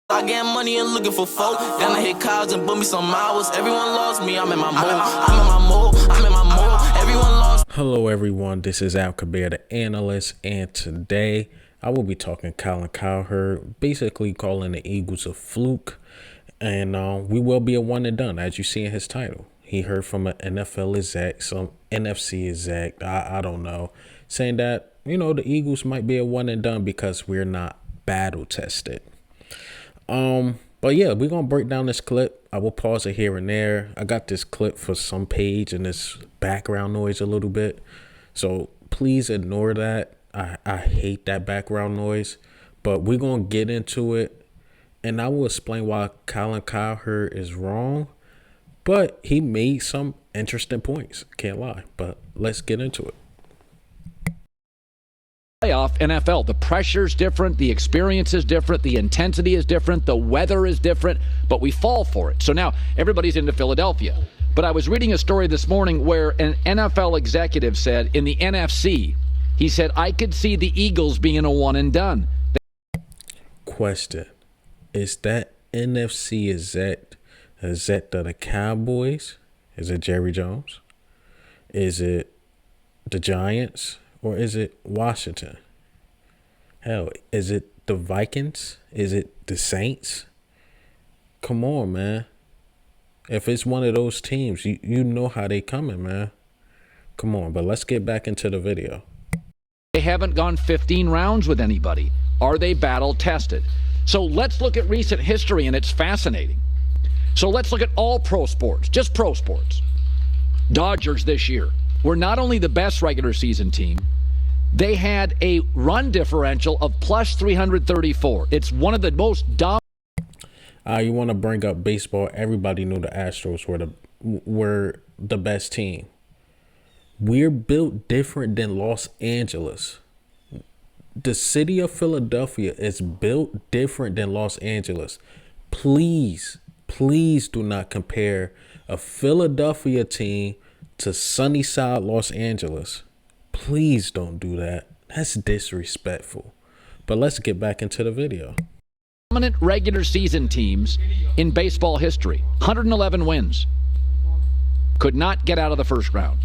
I get money and looking for folk. Then I hit college and book me some hours. Everyone loves me, I'm in my mode. Everyone loves. Hello everyone, this is Al Kabir, the analyst, and today I will be talking Colin Cowherd, basically calling the Eagles a fluke, and we will be a one and done, as you see in his title. He heard from an NFL exec, some NFC exec, I don't know, saying that, the Eagles might be a one and done because we're not battle tested. But yeah, we're going to break down this clip. I will pause it here and there. I got this clip for some page and this background noise a little bit. So please ignore that. I hate that background noise, but we're going to get into it. And I will explain why Colin Cowherd is wrong, but he made some interesting points. Can't lie, but let's get into it. Playoff NFL. The pressure's different, the experience is different, the intensity is different, the weather is different, but we fall for it. So now everybody's into Philadelphia. But I was reading a story this morning where an NFL executive said in the NFC, he said, I could see the Eagles being a one and done. Question. Is that NFC exec of the Cowboys? Is it Jerry Jones? Is it the Giants? Or is it Washington? Hell, is it the Vikings? Is it the Saints? Come on, man. If it's one of those teams, you know how they coming, man. Come on, but let's get back into the video. They haven't gone 15 rounds with anybody. Are they battle tested? So let's look at recent history, and it's fascinating. So let's look at all pro sports, just pro sports. Dodgers this year were not only the best regular season team, they had a run differential of plus 334. It's one of the most dominant. You want to bring up baseball? Everybody knew the Astros were the best team. We're built different than Los Angeles. The city of Philadelphia is built different than Los Angeles. Please do not compare a Philadelphia team to Sunnyside, Los Angeles. Please don't do that. That's disrespectful. But let's get back into the video. Dominant regular season teams in baseball history. 111 wins. Could not get out of the first round.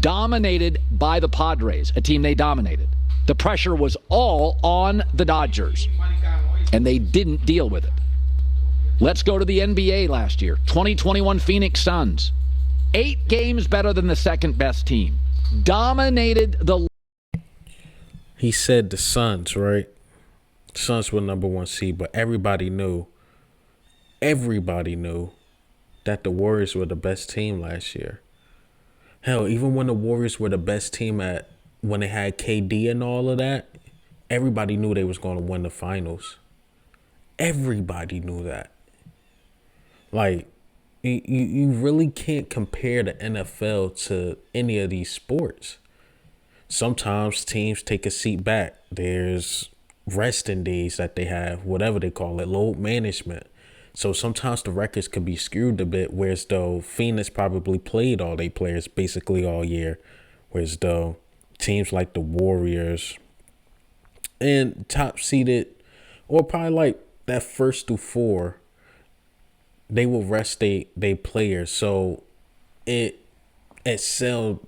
Dominated by the Padres, a team they dominated. The pressure was all on the Dodgers, and they didn't deal with it. Let's go to the NBA last year. 2021 Phoenix Suns. 8 games better than the second best team. Dominated the. He said the Suns, right? Suns were number 1 seed, but everybody knew that the Warriors were the best team last year. Hell, even when the Warriors were the best team when they had KD and all of that, everybody knew they was going to win the finals. Everybody knew that. Like, you really can't compare the NFL to any of these sports. Sometimes teams take a seat back. There's resting days that they have, whatever they call it, load management. So sometimes the records could be skewed a bit, whereas though Phoenix probably played all their players basically all year, whereas though teams like the Warriors and top seeded, or probably like that first through 4, they will rest they players, so it excelled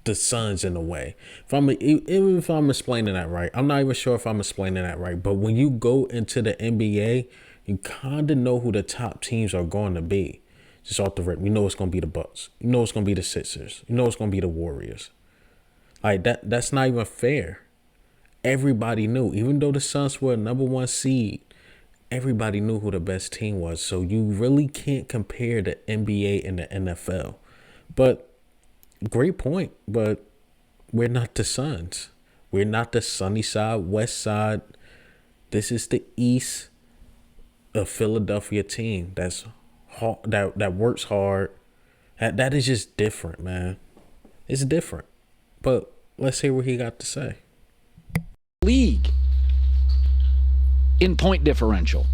the Suns in a way. Even if I'm explaining that right, I'm not even sure if I'm explaining that right. But when you go into the NBA, you kind of know who the top teams are going to be. Just off the rip, you know it's going to be the Bucks. You know it's going to be the Sixers. You know it's going to be the Warriors. Like that. That's not even fair. Everybody knew, even though the Suns were number 1 seed. Everybody knew who the best team was. So you really can't compare the NBA and the NFL. But great point. But we're not the Suns. We're not the sunny side, west side. This is the East of Philadelphia team that's hard, that works hard. That is just different, man. It's different. But let's hear what he got to say. League in point differential,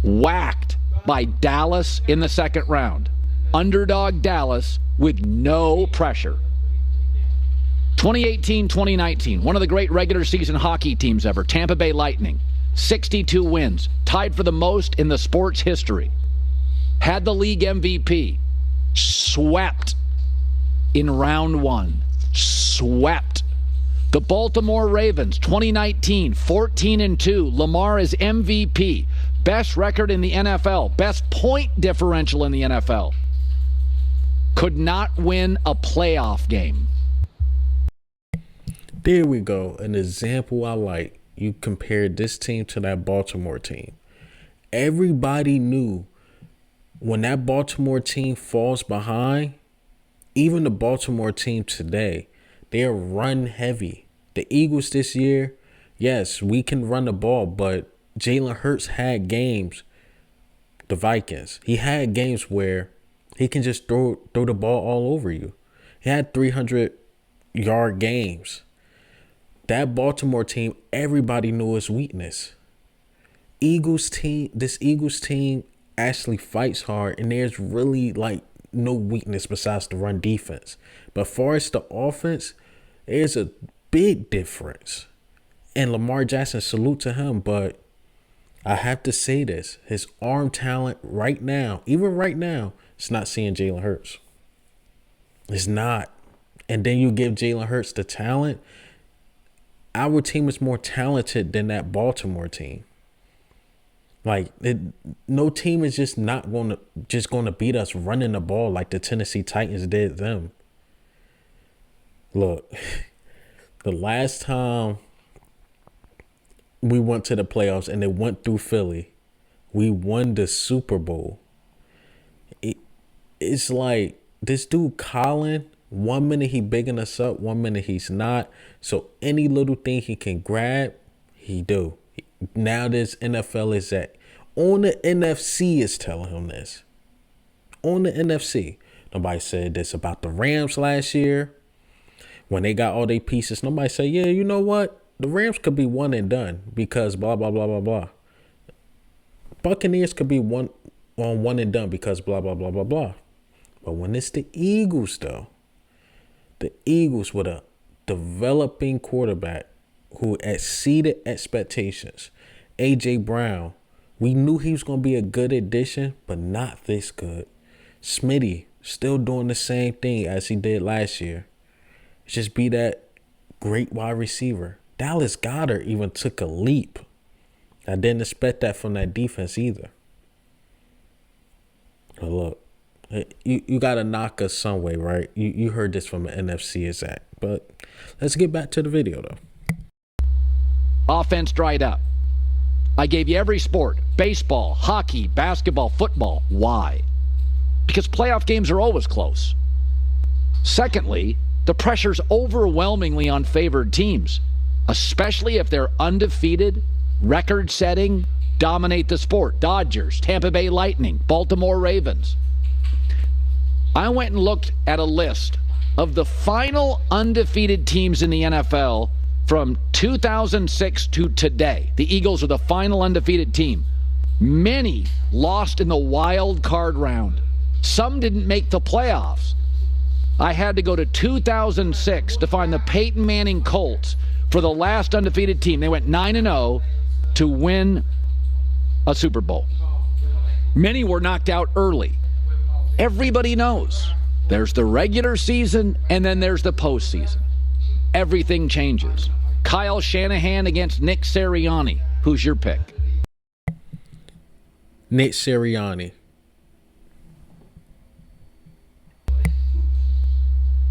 whacked by Dallas in the second round. Underdog Dallas with no pressure. 2018-2019, one of the great regular season hockey teams ever, Tampa Bay Lightning. 62 wins, tied for the most in the sport's history. Had the league MVP. Swept in round one. Swept. The Baltimore Ravens, 2019, 14-2. Lamar is MVP. Best record in the NFL. Best point differential in the NFL. Could not win a playoff game. There we go. An example I like. You compared this team to that Baltimore team. Everybody knew when that Baltimore team falls behind, even the Baltimore team today, they're run heavy. The Eagles this year, yes, we can run the ball, but Jalen Hurts had games, the Vikings, he had games where he can just throw the ball all over you. He had 300-yard games. That Baltimore team, everybody knew its weakness. This Eagles team actually fights hard, and there's really like no weakness besides the run defense. But as far as the offense, there's a big difference. And Lamar Jackson, salute to him, but I have to say this. His arm talent right now, even right now, it's not seeing Jalen Hurts. It's not. And then you give Jalen Hurts the talent. Our team is more talented than that Baltimore team. Like, no team is just going to beat us running the ball like the Tennessee Titans did them. Look, the last time we went to the playoffs and it went through Philly, we won the Super Bowl. It's like this dude Colin, 1 minute he bigging us up, 1 minute he's not. So any little thing he can grab, he do. Now this NFL is at. On the NFC is telling him this. On the NFC. Nobody said this about the Rams last year. When they got all their pieces, nobody said, yeah, you know what? The Rams could be one and done because blah, blah, blah, blah, blah. Buccaneers could be one and done because blah, blah, blah, blah, blah. But when it's the Eagles, though, the Eagles with a developing quarterback who exceeded expectations, A.J. Brown, we knew he was going to be a good addition, but not this good. Smitty still doing the same thing as he did last year. Just be that great wide receiver. Dallas Goedert even took a leap. I didn't expect that from that defense either. But look, you got to knock us some way, right? You heard this from an NFC exec. But let's get back to the video, though. Offense dried up. I gave you every sport, baseball, hockey, basketball, football. Why? Because playoff games are always close. Secondly, the pressure's overwhelmingly on favored teams, especially if they're undefeated, record-setting, dominate the sport. Dodgers, Tampa Bay Lightning, Baltimore Ravens. I went and looked at a list of the final undefeated teams in the NFL from 2006 to today. The Eagles are the final undefeated team. Many lost in the wild card round. Some didn't make the playoffs. I had to go to 2006 to find the Peyton Manning Colts for the last undefeated team. They went 9-0 to win a Super Bowl. Many were knocked out early. Everybody knows there's the regular season and then there's the postseason. Everything changes. Kyle Shanahan against Nick Sirianni. Who's your pick? Nick Sirianni.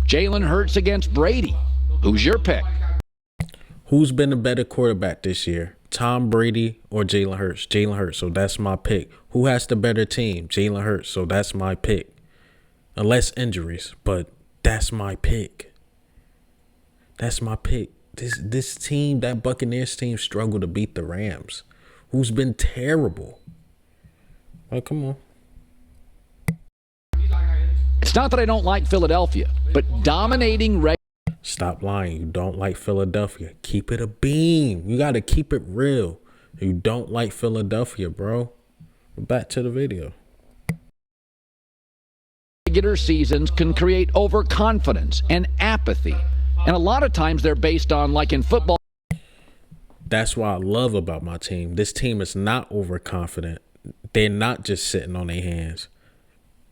Jalen Hurts against Brady. Who's your pick? Who's been a better quarterback this year? Tom Brady or Jalen Hurts? Jalen Hurts, so that's my pick. Who has the better team? Jalen Hurts, so that's my pick. Unless injuries, but that's my pick. That's my pick. This team, that Buccaneers team, struggled to beat the Rams, who's been terrible. Well, come on. It's not that I don't like Philadelphia, but dominating Stop lying. You don't like Philadelphia. Keep it a beam. You got to keep it real. You don't like Philadelphia, bro. Back to the video. regular seasons can create overconfidence and apathy. And a lot of times they're based on, like in football. That's what I love about my team. This team is not overconfident. They're not just sitting on their hands.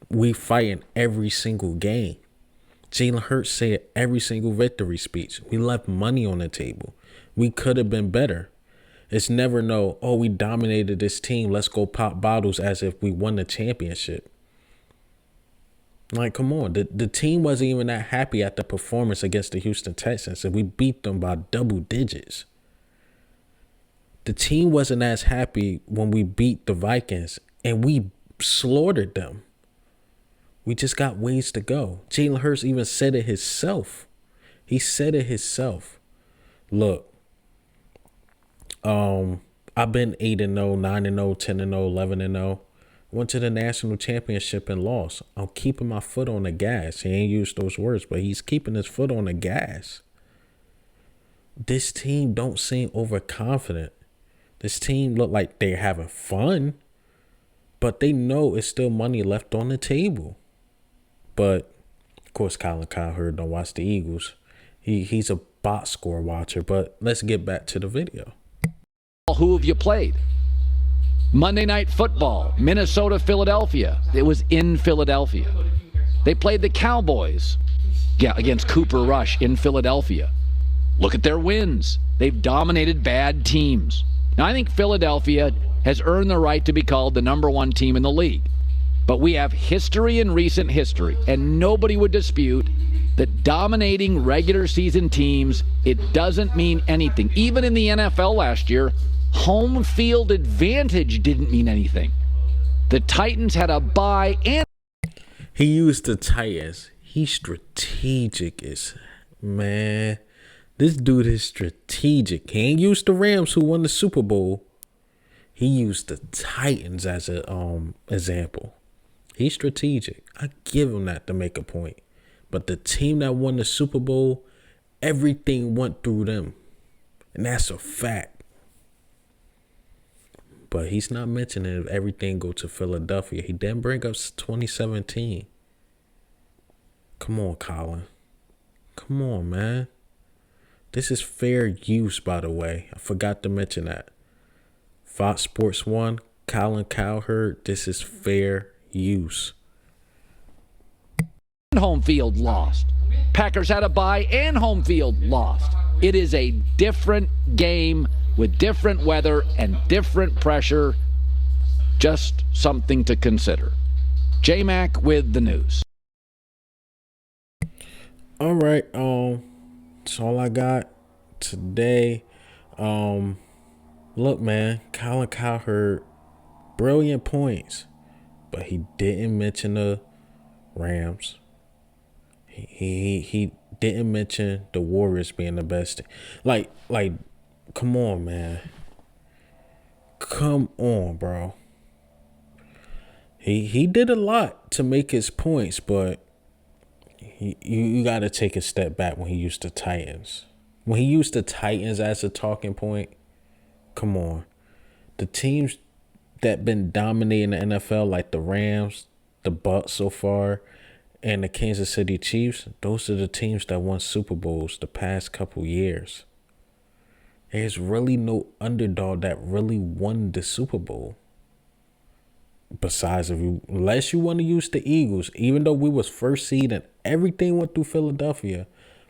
We fighting every single game. Jalen Hurts said every single victory speech. We left money on the table. We could have been better. It's never we dominated this team, let's go pop bottles as if we won the championship. Like, come on. The team wasn't even that happy at the performance against the Houston Texans, and we beat them by double digits. The team wasn't as happy when we beat the Vikings, and we slaughtered them. We just got ways to go. Jalen Hurts even said it himself. He said it himself. Look, I've been 8-0, 9-0, 10-0, 11-0. Went to the national championship and lost. I'm keeping my foot on the gas. He ain't used those words, but he's keeping his foot on the gas. This team don't seem overconfident. This team look like they're having fun, but they know it's still money left on the table. But, of course, Colin Cowherd don't watch the Eagles. He's a box score watcher, but let's get back to the video. Who have you played? Monday Night Football, Minnesota, Philadelphia. It was in Philadelphia. They played the Cowboys against Cooper Rush in Philadelphia. Look at their wins. They've dominated bad teams. Now, I think Philadelphia has earned the right to be called the number one team in the league. But we have history and recent history, and nobody would dispute that dominating regular season teams, it doesn't mean anything. Even in the NFL last year, home field advantage didn't mean anything. The Titans had a bye and he used the Titans. He's strategic man. This dude is strategic. He ain't used the Rams who won the Super Bowl. He used the Titans as an example. He's strategic. I give him that to make a point. But the team that won the Super Bowl, everything went through them. And that's a fact. But he's not mentioning if everything go to Philadelphia. He didn't bring up 2017. Come on, Colin. Come on, man. This is fair use, by the way. I forgot to mention that. Fox Sports 1, Colin Cowherd, this is fair use. home field lost. Packers had a bye and home field lost. It is a different game with different weather and different pressure. Just something to consider. J-Mac with the news. All right, that's all I got today. Look, man, Colin Cowherd, brilliant points, but he didn't mention the Rams. He didn't mention the Warriors being the best. Like, come on, man. Come on, bro. He did a lot to make his points, but you got to take a step back when he used the Titans. When he used the Titans as a talking point, come on. The teams that been dominating the NFL, like the Rams, the Bucs so far, and the Kansas City Chiefs, those are the teams that won Super Bowls the past couple years. There's really no underdog that really won the Super Bowl. Besides, unless you want to use the Eagles, even though we was first seed and everything went through Philadelphia,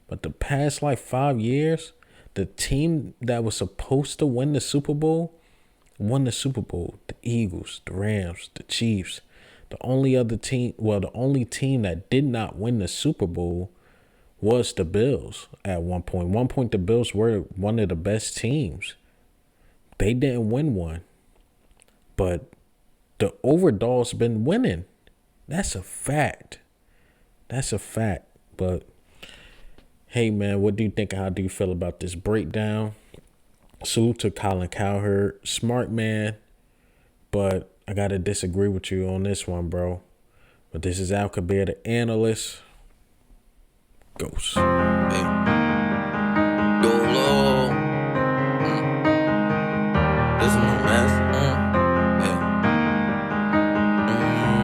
but the past 5 years, the team that was supposed to win the Super Bowl won the Super Bowl. The Eagles, the Rams, the Chiefs. The only team that did not win the Super Bowl was the Bills at one point. One point, the Bills were one of the best teams. They didn't win one. But the overdog's been winning. That's a fact. That's a fact. But, hey, man, what do you think? How do you feel about this breakdown? Salute to Colin Cowherd. Smart man. But I got to disagree with you on this one, bro. But this is Al Kabir, the analyst. Ghost. Hey.